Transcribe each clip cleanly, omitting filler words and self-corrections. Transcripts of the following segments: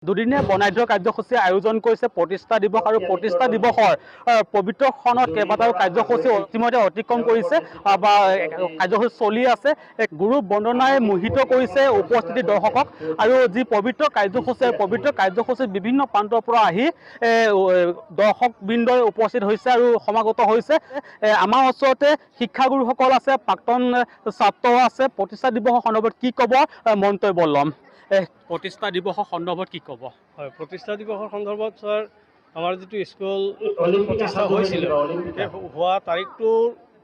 দুদিনীয়া বনাঢ্য কাৰ্যসূচী আয়োজন কৰিছে প্ৰতিষ্ঠা দিৱস আৰু প্ৰতিষ্ঠা দিৱসৰ পবিত্ৰ ক্ষণত কেইবাটাও কাৰ্যসূচী ইতিমধ্যে অতিক্ৰম কৰিছে বা কাৰ্যসূচী চলি আছে। গুৰু বন্দনাই মোহিত কৰিছে উপস্থিতি দৰ্শকক আৰু যি পবিত্ৰ কাৰ্যসূচী বিভিন্ন প্ৰান্তৰ পৰা আহি দৰ্শকবৃন্দই উপস্থিত হৈছে আৰু সমাগত হৈছে। আমাৰ ওচৰতে শিক্ষাগুৰুসকল আছে, প্ৰাক্তন ছাত্ৰ আছে। প্ৰতিষ্ঠা দিৱসৰ সন্দৰ্ভত কি ক'ব মন্তব্য ল'ম। প্ৰতিষ্ঠা দিৱসৰ সন্দৰ্ভত কি ক'ব? হয়, প্ৰতিষ্ঠা দিৱসৰ সন্দৰ্ভত ছাৰ আমাৰ যিটো স্কুল প্ৰতিষ্ঠা হৈছিল সেই হোৱা তাৰিখটোৰ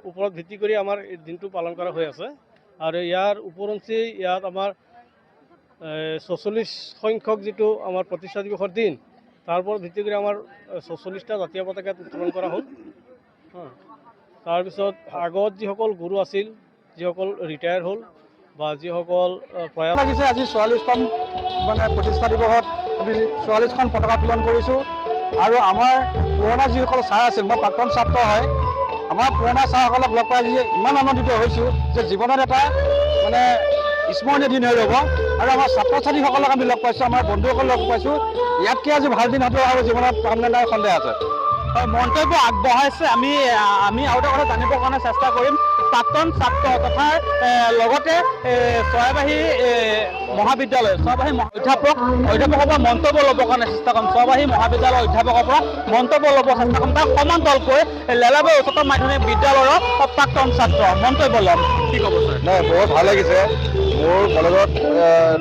ওপৰত ভিত্তি কৰি আমাৰ এই দিনটো পালন কৰা হৈ আছে আৰু ইয়াৰ উপৰঞ্চি ইয়াত আমাৰ ৪৬ সংখ্যক যিটো আমাৰ প্ৰতিষ্ঠা দিৱসৰ দিন তাৰ ওপৰত ভিত্তি কৰি আমাৰ ৪৬টা জাতীয় পতাকা উত্তোলন কৰা হ'ল। তাৰপিছত আগত যিসকল গুৰু আছিল, যিসকল ৰিটায়াৰ হ'ল বা যিসকল প্ৰয়াস লাগিছে, আজি ৪৪খন মানে প্ৰতিষ্ঠা দিৱসত আমি ৪৪খন পতাকা উত্তোলন কৰিছোঁ আৰু আমাৰ পুৰণা যিসকল ছাৰ আছিল, মই প্ৰাক্তন ছাত্ৰ হয়, আমাৰ পুৰণা ছাৰসকলক লগ পাই আজি ইমান আনন্দিত হৈছোঁ যে জীৱনত এটা মানে স্মৰণীয় দিন হৈ ৰ'ব। আৰু আমাৰ ছাত্ৰ ছাত্ৰীসকলক আমি লগ পাইছোঁ, আমাৰ বন্ধুসকলক লগ পাইছোঁ। ইয়াতকৈ আজি ভাল দিন হ'ব আৰু জীৱনত পামনে নাই সন্দেহ আছে। মন্তব্য আগবঢ়াইছে। আমি আৰু এটা কথা জানিবৰ কাৰণে চেষ্টা কৰিম। প্ৰাক্তন ছাত্ৰ তথা লগতে চৰাইবাহী মহাবিদ্যালয় অধ্যাপকৰ পৰা মন্তব্য ল'বৰ কাৰণে চেষ্টা কৰিম। চৰাইবাহী মহাবিদ্যালয়ৰ অধ্যাপকৰ পৰা মন্তব্য ল'ব চেষ্টা কৰিম। তাৰ সমান্তৰালকৈ লেলাবৈ উচ্চতৰ মাধ্যমিক বিদ্যালয়ৰ প্ৰাক্তন ছাত্ৰ মন্তব্য ল'ম। কি ক'ব ছাৰ? নাই, বহুত ভাল লাগিছে। মোৰ কলেজত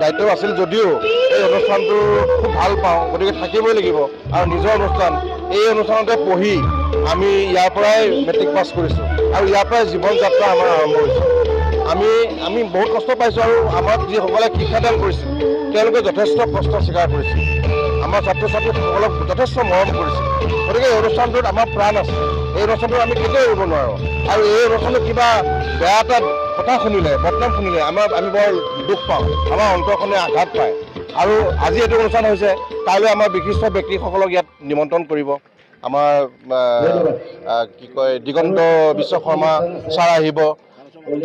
দায়িত্ব আছিল যদিও এই অনুষ্ঠানটো খুব ভাল পাওঁ, গতিকে থাকিবই লাগিব। আৰু নিজৰ অনুষ্ঠান, এই অনুষ্ঠানতে পঢ়ি আমি ইয়াৰ পৰাই মেট্ৰিক পাছ কৰিছোঁ আৰু ইয়াৰ পৰাই জীৱন যাত্ৰা আমাৰ আৰম্ভ হৈছে। আমি বহুত কষ্ট পাইছোঁ আৰু আমাক যিসকলে শিক্ষাদান কৰিছিল তেওঁলোকে যথেষ্ট কষ্ট স্বীকাৰ কৰিছিল। আমাৰ ছাত্ৰ ছাত্ৰীসকলক যথেষ্ট মৰম কৰিছিল। গতিকে এই অনুষ্ঠানটোত আমাৰ প্ৰাণ আছে। এই অনুষ্ঠানটোত আমি কেতিয়াও এৰিব নোৱাৰোঁ। আৰু এই অনুষ্ঠানটোত কিবা বেয়া এটা কথা শুনিলে, বদনাম শুনিলে আমি বৰ দুখ পাওঁ, আমাৰ অন্তৰখনে আঘাত পায়। আৰু আজি এইটো অনুষ্ঠান হৈছে, কাইলৈ আমাৰ বিশিষ্ট ব্যক্তিসকলক ইয়াত নিমন্ত্ৰণ কৰিব। আমাৰ কি কয় দিগন্ত বিশ্ব শৰ্মা ছাৰ আহিব,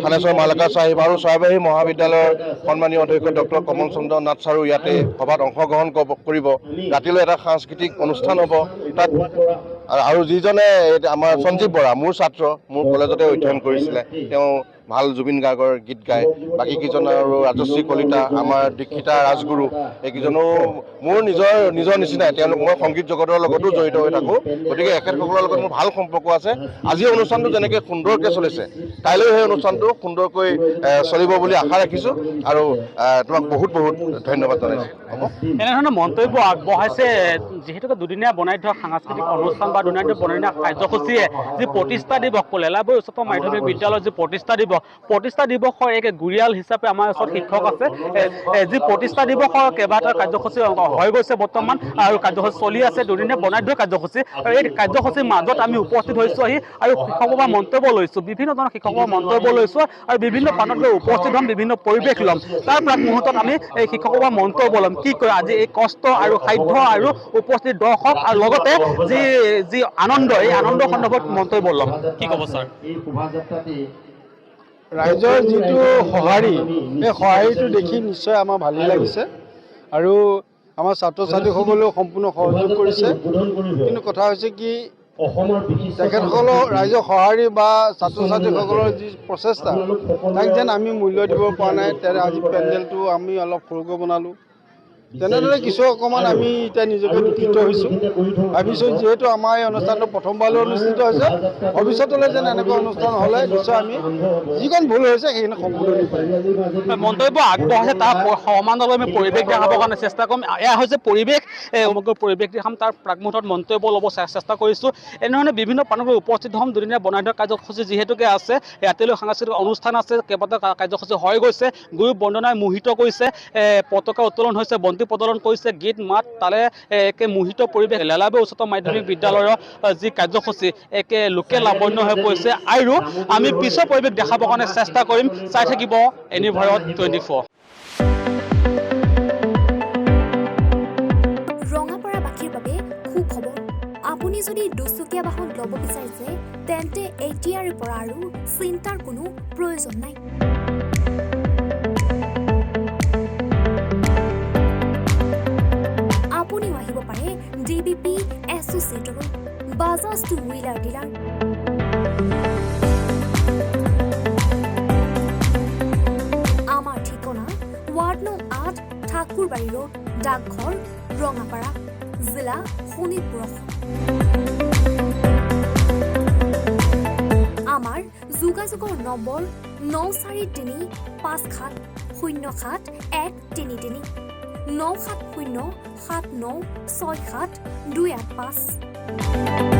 থানেশ্বৰ মালাকাৰ ছাৰ আহিব আৰু চৰাইবাহী মহাবিদ্যালয়ৰ সন্মানীয় অধ্যক্ষ ডক্টৰ কমল চন্দ্ৰ নাথ ছাৰো ইয়াতে সভাত অংশগ্ৰহণ কৰিব। ৰাতিলৈ এটা সাংস্কৃতিক অনুষ্ঠান হ'ব তাত। আৰু যিজনে আমাৰ সঞ্জীৱ বৰা, মোৰ ছাত্ৰ, মোৰ কলেজতে অধ্যয়ন কৰিছিলে, তেওঁ ভাল জুবিন গাৰ্গৰ গীত গায়। বাকী কেইজন আৰু ৰাজশ্ৰী কলিতা, আমাৰ দীক্ষিতা ৰাজগুৰু, এইকেইজনো মোৰ নিজৰ নিচিনাই। তেওঁলোক মই সংগীত জগতৰ লগতো জড়িত হৈ থাকোঁ, গতিকে এখেতসকলৰ লগত মোৰ ভাল সম্পৰ্ক আছে। আজি অনুষ্ঠানটো যেনেকৈ সুন্দৰকৈ চলিছে, কাইলৈ সেই অনুষ্ঠানটো সুন্দৰকৈ চলিব বুলি আশা ৰাখিছোঁ আৰু তোমাক বহুত বহুত ধন্যবাদ জনাইছোঁ। হ'ব, এনেধৰণৰ মন্তব্য আগবঢ়াইছে। যিহেতুকে দুদিনীয়া বনাঢ্য সাংস্কৃতিক অনুষ্ঠান বা দুদিনীয়া বনাঢ্য কাৰ্যসূচীয়ে যি প্ৰতিষ্ঠা দিৱস লেলাবৈ উচ্চতৰ মাধ্যমিক বিদ্যালয়ৰ যি প্ৰতিষ্ঠা দিৱসৰ এক গুৰিয়াল হিচাপে আমাৰ ওচৰত শিক্ষক আছে। যি প্ৰতিষ্ঠা দিৱসৰ কেইবাটাও কাৰ্যসূচী হৈ গৈছে বৰ্তমান আৰু কাৰ্যসূচী চলি আছে, দুদিনীয়া বনাঢ্য কাৰ্যসূচী। আৰু এই কাৰ্যসূচীৰ মাজত আমি উপস্থিত হৈছোঁ আহি আৰু শিক্ষকৰ পৰা মন্তব্য লৈছোঁ, বিভিন্ন ধৰণৰ শিক্ষকৰ মন্তব্য লৈছোঁ আৰু বিভিন্ন প্ৰান্তত উপস্থিত হ'ম, বিভিন্ন পৰিৱেশ ল'ম। তাৰ প্ৰাক মুহূৰ্তত আমি এই শিক্ষকৰ পৰা মন্তব্য ল'ম। কি কয় আজি এই কষ্ট আৰু সাধ্য আৰু উপস্থিত দৰ্শক আৰু লগতে যি আনন্দ, এই আনন্দৰ সন্দৰ্ভত মন্তব্য ল'ম। কি ক'ব ছাৰ? ৰাইজৰ যিটো সঁহাৰি, সেই সঁহাৰিটো দেখি নিশ্চয় আমাৰ ভালেই লাগিছে আৰু আমাৰ ছাত্ৰ ছাত্ৰীসকলেও সম্পূৰ্ণ সহযোগ কৰিছে। কিন্তু কথা হৈছে কি, তেখেতসকলৰ ৰাইজৰ সঁহাৰি বা ছাত্ৰ ছাত্ৰীসকলৰ যি প্ৰচেষ্টা, তাক যেন আমি মূল্য দিব পৰা নাই। তেনে আজি পেণ্ডেলটো আমি অলপ সৰুকৈ বনালোঁ। তেনেদৰে কিছু অকণমান আমি এতিয়া নিজকে দুখিত হৈছোঁ। ভাবিছোঁ যিহেতু আমাৰ এই অনুষ্ঠানটো প্ৰথমবাৰলৈ অনুষ্ঠিত হৈছে, ভৱিষ্যতলৈ যেন এনেকুৱা অনুষ্ঠান হ'লে নিশ্চয় আমি যিকণ ভুল হৈছে সেইখিনি সম্পূৰ্ণ মন্তব্য আগবঢ়াইছে। তাৰ সমান্তৰালকৈ আমি পৰিৱেশ দেখাবৰ কাৰণে চেষ্টা কৰিম। এয়া হৈছে পৰিৱেশ, সমগ্ৰ পৰিৱেশ দেখাম। তাৰ প্ৰাকমুহূৰ্তত মন্তব্য ল'ব চেষ্টা কৰিছোঁ। এনেধৰণে বিভিন্ন প্ৰান্তত উপস্থিত হ'ম। দুদিনীয়া বনাঢ্য কাৰ্যসূচী যিহেতুকে আছে, ৰাতিলৈ সাংস্কৃতিক অনুষ্ঠান আছে, কেইবাটাও কাৰ্যসূচী হৈ গৈছে। গুৰু বন্দনাই মোহিত কৰিছে, পতাকা উত্তোলন হৈছে, বন্তি প্ৰদৰ্শন কৰিছে, গীত মাত তালে একে মোহিত পৰিৱেশ। লেলাবৈ উচ্চতৰ মাধ্যমিক বিদ্যালয়ৰ যি কাৰ্যসূচী একে লোকে লাৱণ্য হৈ পৰিছে আৰু আমি পিছৰ পৰিৱেশ দেখাবৰ কাৰণে চেষ্টা কৰিম। চাই থাকিব এনিভাৰত 24। ৰঙাপাৰাবাসীৰ বাবে সুখবৰ। আপুনি যদি দুচকীয়া বাহন ল'ব বিচাৰিছে তেন্তে এতিয়াৰে পৰা আৰু চিন্তাৰ কোনো প্ৰয়োজন নাই। চিটলৈ বাজাজ টু হুইলাৰ ডিলাৰ আমাৰ ঠিকনা ৱাৰ্ড নং 8 ঠাকুৰবাৰী ৰোড ডাকঘৰ ৰঙাপাৰা জিলা শোণিতপুৰ আমাৰ যোগাযোগৰ নম্বৰ 9435707133 9707967285285